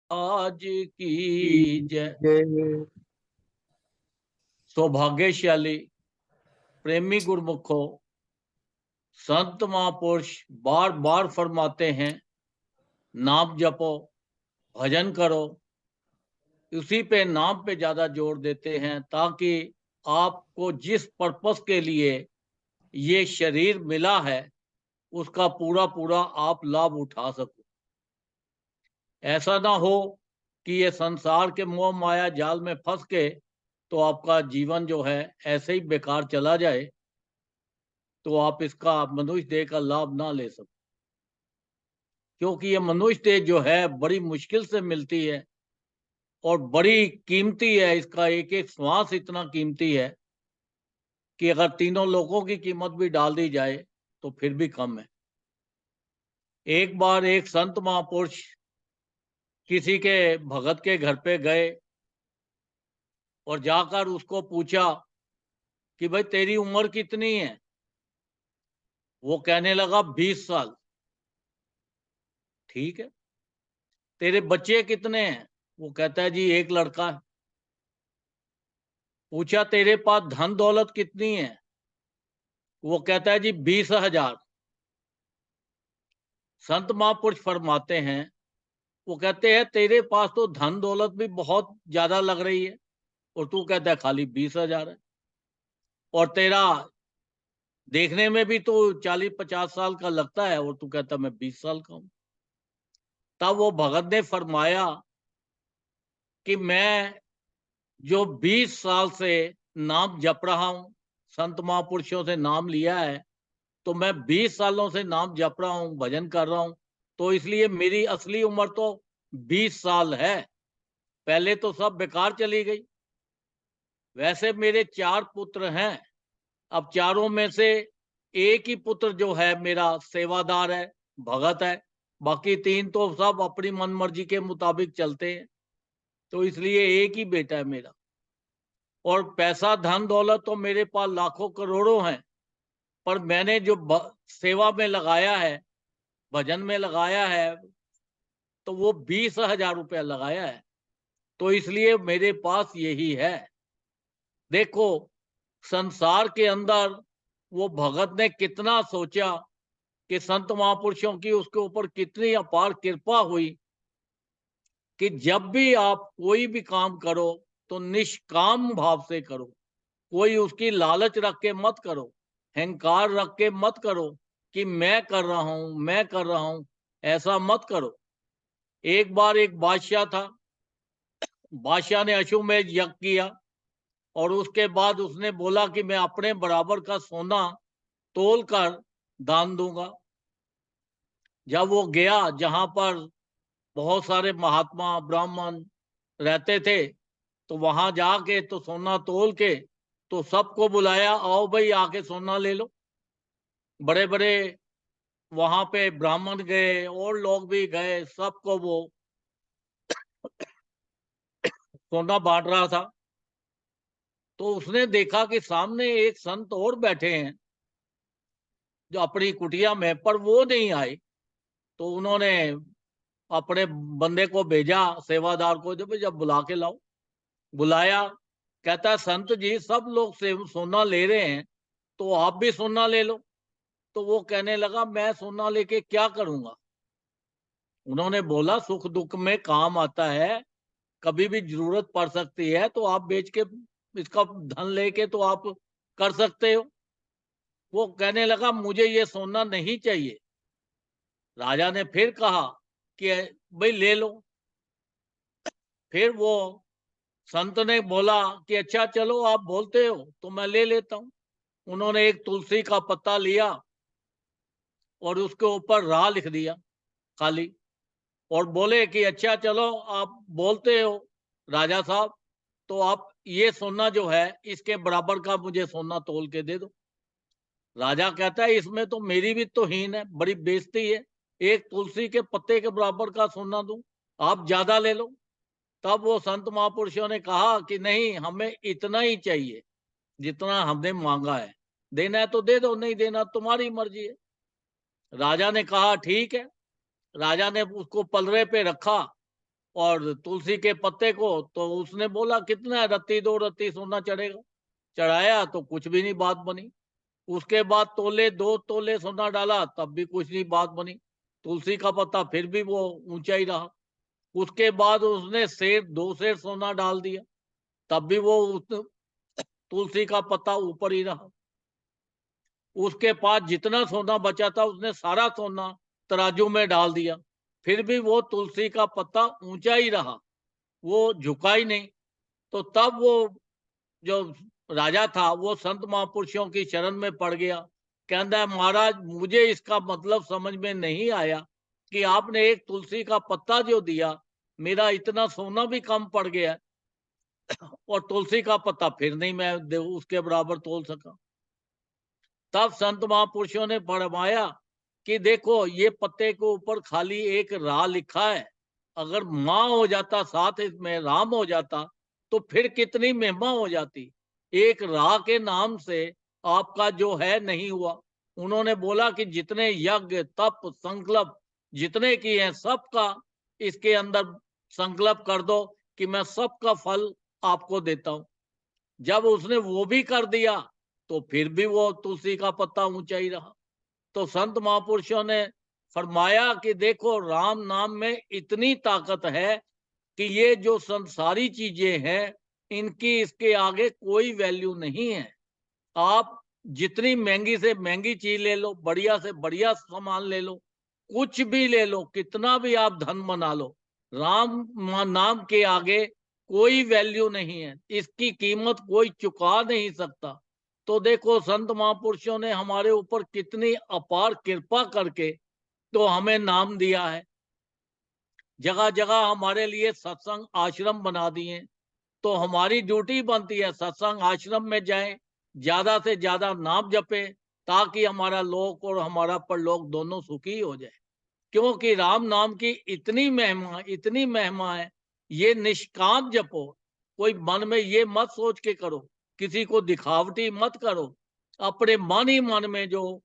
आज की जय। सौभाग्यशाली प्रेमी गुरमुखों, संत महापुरुष बार बार फरमाते हैं, नाम जपो, भजन करो। उसी पे नाम पे ज्यादा जोर देते हैं ताकि आपको जिस पर्पस के लिए ये शरीर मिला है उसका पूरा पूरा आप लाभ उठा सको। ऐसा ना हो कि ये संसार के मोह माया जाल में फंस के तो आपका जीवन जो है ऐसे ही बेकार चला जाए, तो आप इसका मनुष्य देह का लाभ ना ले सको। क्योंकि ये मनुष्य देह जो है बड़ी मुश्किल से मिलती है और बड़ी कीमती है। इसका एक एक श्वास इतना कीमती है कि अगर तीनों लोगों की कीमत भी डाल दी जाए तो फिर भी कम है। एक बार एक संत महापुरुष किसी के भगत के घर पे गए और जाकर उसको पूछा कि भाई तेरी उम्र कितनी है? वो कहने लगा 20 साल। ठीक है। तेरे बच्चे कितने हैं? वो कहता है जी एक लड़का है। पूछा तेरे पास धन दौलत कितनी है? वो कहता है जी 20,000। संत महापुरुष फरमाते हैं, वो कहते हैं तेरे पास तो धन दौलत भी बहुत ज्यादा लग रही है और तू कहता है खाली 20,000 है। और तेरा देखने में भी तो 40-50 साल का लगता है और तू कहता मैं 20 साल का हूं। तब वो भगत ने फरमाया कि मैं जो 20 साल से नाम जप रहा हूं, संत महापुरुषों से नाम लिया है, तो मैं 20 सालों से नाम जप रहा हूं, भजन कर रहा हूं, तो इसलिए मेरी असली उम्र तो 20 साल है। पहले तो सब बेकार चली गई। वैसे मेरे 4 पुत्र हैं। अब चारों में से एक ही पुत्र जो है मेरा सेवादार है, भगत है। बाकी 3 तो सब अपनी मन मर्जी के मुताबिक चलते हैं। तो इसलिए एक ही बेटा है मेरा। और पैसा धन दौलत तो मेरे पास लाखों करोड़ों हैं, पर मैंने जो सेवा में लगाया है, भजन में लगाया है, तो वो 20,000 रुपया लगाया है। तो इसलिए मेरे पास यही है। देखो, संसार के अंदर वो भगत ने कितना सोचा कि संत महापुरुषों की उसके ऊपर कितनी अपार कृपा हुई कि जब भी आप कोई भी काम करो तो निष्काम भाव से करो। कोई उसकी लालच रख के मत करो, अहंकार रख के मत करो कि मैं कर रहा हूं, मैं कर रहा हूं। ऐसा मत करो। एक बार एक बादशाह था। बादशाह ने अश्वमेध यज्ञ किया और उसके बाद उसने बोला कि मैं अपने बराबर का सोना तोल कर दान दूंगा। जब वो गया जहां पर बहुत सारे महात्मा ब्राह्मण रहते थे, तो वहां जाके तो सोना तोल के तो सबको बुलाया, आओ भाई आके सोना ले लो। बड़े बड़े वहां पे ब्राह्मण गए और लोग भी गए, सबको वो सोना बांट रहा था। तो उसने देखा कि सामने एक संत और बैठे हैं जो अपनी कुटिया में, पर वो नहीं आए। तो उन्होंने अपने बंदे को भेजा, सेवादार को, जब जब बुला के लाओ। बुलाया। कहता है संत जी सब लोग से सोना ले रहे हैं, तो आप भी सोना ले लो। तो वो कहने लगा मैं सोना लेके क्या करूंगा? उन्होंने बोला सुख दुख में काम आता है, कभी भी जरूरत पड़ सकती है, तो आप बेच के इसका धन लेके तो आप कर सकते हो। वो कहने लगा मुझे ये सोना नहीं चाहिए। राजा ने फिर कहा कि भाई ले लो। फिर वो संत ने बोला कि अच्छा चलो आप बोलते हो तो मैं ले लेता हूं। उन्होंने एक तुलसी का पत्ता लिया और उसके ऊपर रा लिख दिया खाली, और बोले कि अच्छा चलो आप बोलते हो राजा साहब, तो आप ये सोना जो है इसके बराबर का मुझे सोना तोल के दे दो। राजा कहता है इसमें तो मेरी भी तो हीन है, बड़ी बेइज्जती है। एक तुलसी के पत्ते के बराबर का सोना दूं, आप ज्यादा ले लो। तब वो संत महापुरुषों ने कहा कि नहीं, हमें इतना ही चाहिए जितना हमने मांगा है। देना है तो दे दो, नहीं देना तुम्हारी मर्जी है। राजा ने कहा ठीक है। राजा ने उसको पलरे पे रखा और तुलसी के पत्ते को, तो उसने बोला कितना है, रत्ती 2 रत्ती सोना चढ़ेगा। चढ़ाया तो कुछ भी नहीं बात बनी। उसके बाद तोले 2 तोले सोना डाला, तब भी कुछ नहीं बात बनी। तुलसी का पत्ता फिर भी वो ऊंचा ही रहा। उसके बाद उसने सेर 2 सेर सोना डाल दिया, तब भी वो तुलसी का पत्ता ऊपर ही रहा। उसके पास जितना सोना बचा था उसने सारा सोना तराजू में डाल दिया, फिर भी वो तुलसी का पत्ता ऊंचा ही रहा, वो झुका ही नहीं। तो तब वो जो राजा था वो संत महापुरुषों की शरण में पड़ गया। कहता है महाराज, मुझे इसका मतलब समझ में नहीं आया कि आपने एक तुलसी का पत्ता जो दिया, मेरा इतना सोना भी कम पड़ गया और तुलसी का पत्ता फिर नहीं मैं उसके बराबर तोल सका। तब संत महापुरुषों ने फरमाया कि देखो, ये पत्ते के ऊपर खाली एक रा लिखा है, अगर माँ हो जाता साथ इसमें राम हो जाता तो फिर कितनी महिमा हो जाती। एक रा के नाम से आपका जो है नहीं हुआ। उन्होंने बोला कि जितने यज्ञ तप संकल्प जितने किए हैं सबका इसके अंदर संकल्प कर दो कि मैं सबका फल आपको देता हूं। जब उसने वो भी कर दिया तो फिर भी वो तुलसी का पत्ता ऊंचा ही रहा। तो संत महापुरुषों ने फरमाया कि देखो, राम नाम में इतनी ताकत है कि ये जो संसारी चीजें हैं इनकी इसके आगे कोई वैल्यू नहीं है। आप जितनी महंगी से महंगी चीज ले लो, बढ़िया से बढ़िया सामान ले लो, कुछ भी ले लो, कितना भी आप धन बना लो, राम नाम के आगे कोई वैल्यू नहीं है, इसकी कीमत कोई चुका नहीं सकता। तो देखो, संत महापुरुषों ने हमारे ऊपर कितनी अपार कृपा करके तो हमें नाम दिया है। जगह जगह हमारे लिए सत्संग आश्रम बना दिए। तो हमारी ड्यूटी बनती है सत्संग आश्रम में जाएं, ज्यादा से ज्यादा नाम जपें, ताकि हमारा लोक और हमारा परलोक दोनों सुखी हो जाए। क्योंकि राम नाम की इतनी महिमा है। ये निष्काम जपो, कोई मन में ये मत सोच के करो, किसी को दिखावटी मत करो। अपने मन ही मन में जो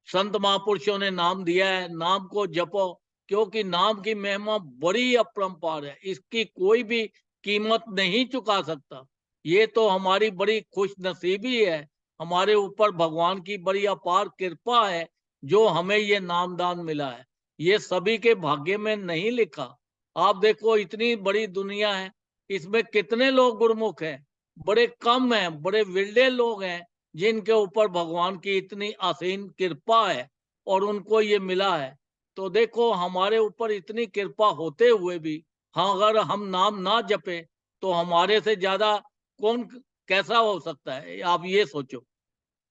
संत महापुरुषों ने नाम दिया है, नाम को जपो। क्योंकि नाम की महिमा बड़ी अपरंपार है, इसकी कोई भी कीमत नहीं चुका सकता। ये तो हमारी बड़ी खुश नसीबी है, हमारे ऊपर भगवान की बड़ी अपार कृपा है जो हमें ये नामदान मिला है। ये सभी के भाग्य में नहीं लिखा। आप देखो, इतनी बड़ी दुनिया है, इसमें कितने लोग गुरुमुख हैं? बड़े कम हैं, बड़े विरले लोग हैं जिनके ऊपर भगवान की इतनी असीम कृपा है और उनको ये मिला है। तो देखो, हमारे ऊपर इतनी कृपा होते हुए भी हाँ, अगर हम नाम ना जपे तो हमारे से ज्यादा कौन कैसा हो सकता है, आप ये सोचो।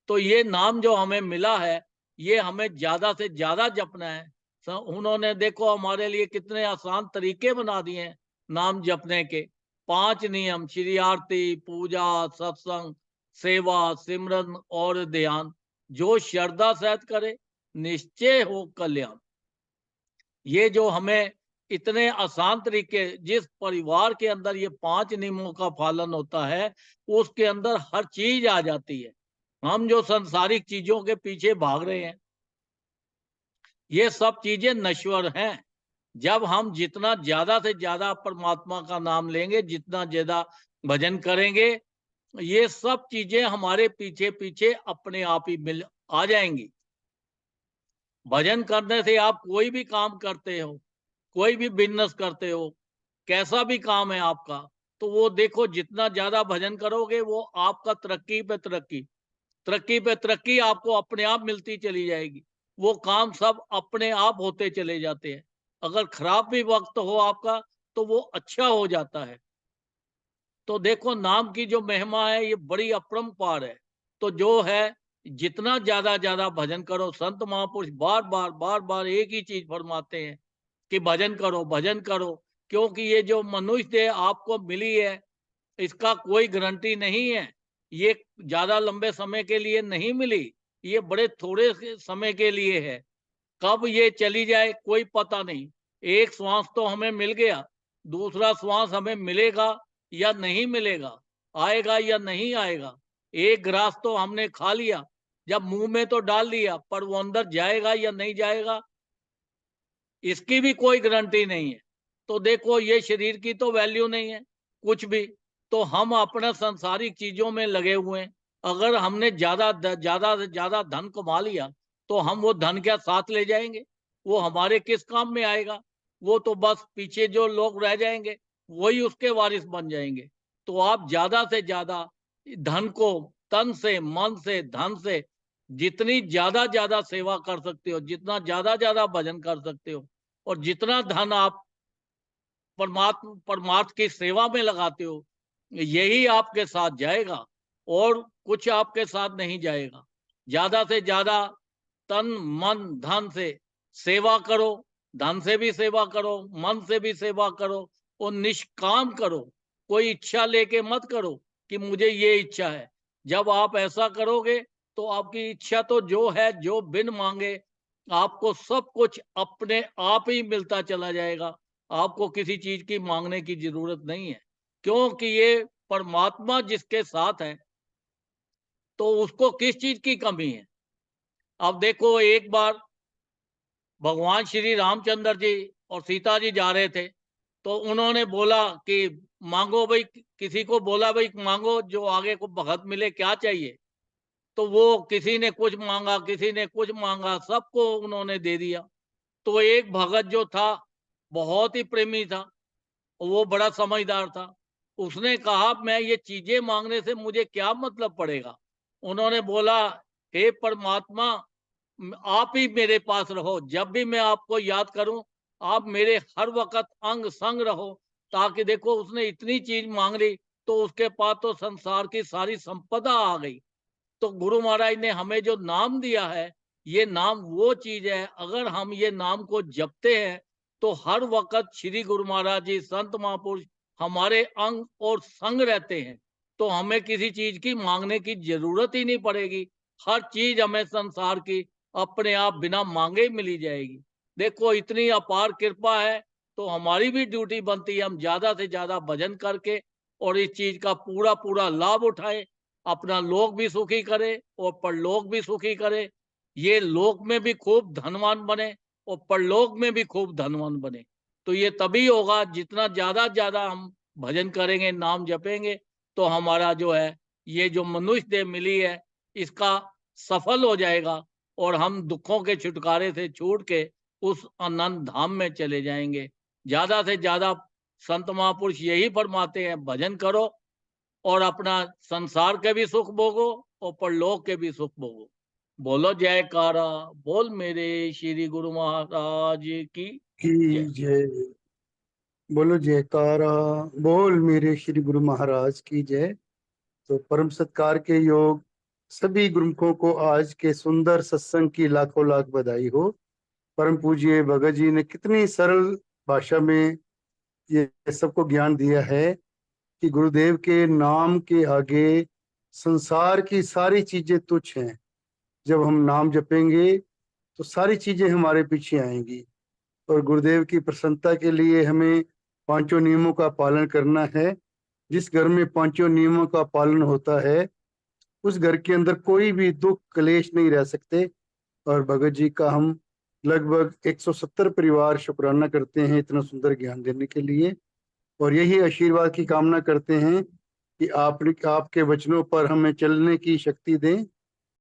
तो ये नाम जो हमें मिला है, ये हमें ज्यादा से ज्यादा जपना है। उन्होंने देखो हमारे लिए कितने आसान तरीके बना दिए हैं नाम जपने के। 5 नियम, श्री आरती, पूजा, सत्संग, सेवा, सिमरन और ध्यान, जो श्रद्धा सहित करे निश्चय हो कल्याण। ये जो हमें इतने आसान तरीके, जिस परिवार के अंदर ये 5 नियमों का पालन होता है उसके अंदर हर चीज आ जाती है। हम जो सांसारिक चीजों के पीछे भाग रहे हैं, ये सब चीजें नश्वर हैं। जब हम जितना ज्यादा से ज्यादा परमात्मा का नाम लेंगे, जितना ज्यादा भजन करेंगे, ये सब चीजें हमारे पीछे पीछे अपने आप ही मिल आ जाएंगी। भजन करने से आप कोई भी काम करते हो, कोई भी बिजनेस करते हो, कैसा भी काम है आपका, तो वो देखो, जितना ज्यादा भजन करोगे वो आपका तरक्की पे तरक्की, तरक्की पे तरक्की आपको अपने आप मिलती चली जाएगी। वो काम सब अपने आप होते चले जाते हैं। अगर खराब भी वक्त हो आपका तो वो अच्छा हो जाता है। तो देखो, नाम की जो महिमा है ये बड़ी अपरंपार है। तो जो है, जितना ज्यादा ज्यादा भजन करो, संत महापुरुष बार बार एक ही चीज फरमाते हैं कि भजन करो, भजन करो। क्योंकि ये जो मनुष्य देह आपको मिली है, इसका कोई गारंटी नहीं है। ये ज्यादा लंबे समय के लिए नहीं मिली, ये बड़े थोड़े से समय के लिए है। कब ये चली जाए कोई पता नहीं। एक श्वास तो हमें मिल गया, दूसरा श्वास हमें मिलेगा या नहीं मिलेगा, आएगा या नहीं आएगा। एक ग्रास तो हमने खा लिया, जब मुंह में तो डाल दिया, पर वो अंदर जाएगा या नहीं जाएगा, इसकी भी कोई गारंटी नहीं है। तो देखो ये शरीर की तो वैल्यू नहीं है कुछ भी। तो हम अपना सांसारिक चीजों में लगे हुए हैं। अगर हमने ज्यादा ज्यादा से ज्यादा धन कमा लिया तो हम वो धन क्या साथ ले जाएंगे? वो हमारे किस काम में आएगा? वो तो बस पीछे जो लोग रह जाएंगे वही उसके वारिस बन जाएंगे। तो आप ज्यादा से ज्यादा धन को तन से, मन से, धन से जितनी ज्यादा ज्यादा सेवा कर सकते हो, जितना ज्यादा ज्यादा भजन कर सकते हो, और जितना धन आप परमात्मा की सेवा में लगाते हो, यही आपके साथ जाएगा और कुछ आपके साथ नहीं जाएगा। ज्यादा से ज्यादा तन मन धन से सेवा करो। धन से भी सेवा करो, मन से भी सेवा करो, और निष्काम करो। कोई इच्छा लेके मत करो कि मुझे ये इच्छा है। जब आप ऐसा करोगे तो आपकी इच्छा तो जो है, जो बिन मांगे आपको सब कुछ अपने आप ही मिलता चला जाएगा। आपको किसी चीज की मांगने की जरूरत नहीं है, क्योंकि ये परमात्मा जिसके साथ है तो उसको किस चीज की कमी है? अब देखो, एक बार भगवान श्री रामचंद्र जी और सीता जी जा रहे थे, तो उन्होंने बोला कि मांगो भाई, किसी को बोला भाई मांगो जो आगे को भगत मिले, क्या चाहिए? तो वो किसी ने कुछ मांगा, किसी ने कुछ मांगा, सबको उन्होंने दे दिया। तो एक भगत जो था, बहुत ही प्रेमी था, वो बड़ा समझदार था। उसने कहा मैं ये चीजें मांगने से मुझे क्या मतलब पड़ेगा? उन्होंने बोला, हे परमात्मा, आप ही मेरे पास रहो। जब भी मैं आपको याद करूं, आप मेरे हर वक्त अंग संग रहो। ताकि देखो, उसने इतनी चीज मांग ली तो उसके पास तो संसार की सारी संपदा आ गई। तो गुरु महाराज ने हमें जो नाम दिया है, ये नाम वो चीज है, अगर हम ये नाम को जपते हैं तो हर वक्त श्री गुरु महाराज जी, संत महापुरुष हमारे अंग और संग रहते हैं। तो हमें किसी चीज की मांगने की जरूरत ही नहीं पड़ेगी। हर चीज हमें संसार की अपने आप बिना मांगे ही मिली जाएगी। देखो, इतनी अपार कृपा है, तो हमारी भी ड्यूटी बनती है हम ज्यादा से ज्यादा भजन करके और इस चीज का पूरा पूरा लाभ उठाएं। अपना लोक भी सुखी करे और परलोक भी सुखी करे। ये लोक में भी खूब धनवान बने और परलोक में भी खूब धनवान बने। तो ये तभी होगा जितना ज्यादा हम भजन करेंगे, नाम जपेंगे, तो हमारा जो है, ये जो मनुष्य देह मिली है, इसका सफल हो जाएगा और हम दुखों के छुटकारे से छूट के उस आनंद धाम में चले जाएंगे। ज्यादा से ज्यादा संत महापुरुष यही फरमाते हैं, भजन करो और अपना संसार के भी सुख भोगो और परलोक के भी सुख भोगो। बोलो जयकारा, बोल मेरे श्री गुरु महाराज की की जय। जय। बोलो जयकारा, बोल मेरे श्री गुरु महाराज की जय। तो परम सत्कार के योग सभी गुरुमुखों को आज के सुंदर सत्संग की लाखों लाख बधाई हो। परम पूज्य भगत जी ने कितनी सरल भाषा में ये सबको ज्ञान दिया है कि गुरुदेव के नाम के आगे संसार की सारी चीजें तुच्छ हैं। जब हम नाम जपेंगे तो सारी चीजें हमारे पीछे आएंगी। और गुरुदेव की प्रसन्नता के लिए हमें पांचों नियमों का पालन करना है। जिस घर में पांचों नियमों का पालन होता है उस घर के अंदर कोई भी दुख क्लेश नहीं रह सकते। और भगत जी का हम लगभग 170 परिवार शुक्राना करते हैं इतना सुंदर ज्ञान देने के लिए। और यही आशीर्वाद की कामना करते हैं कि आपके वचनों पर हमें चलने की शक्ति दें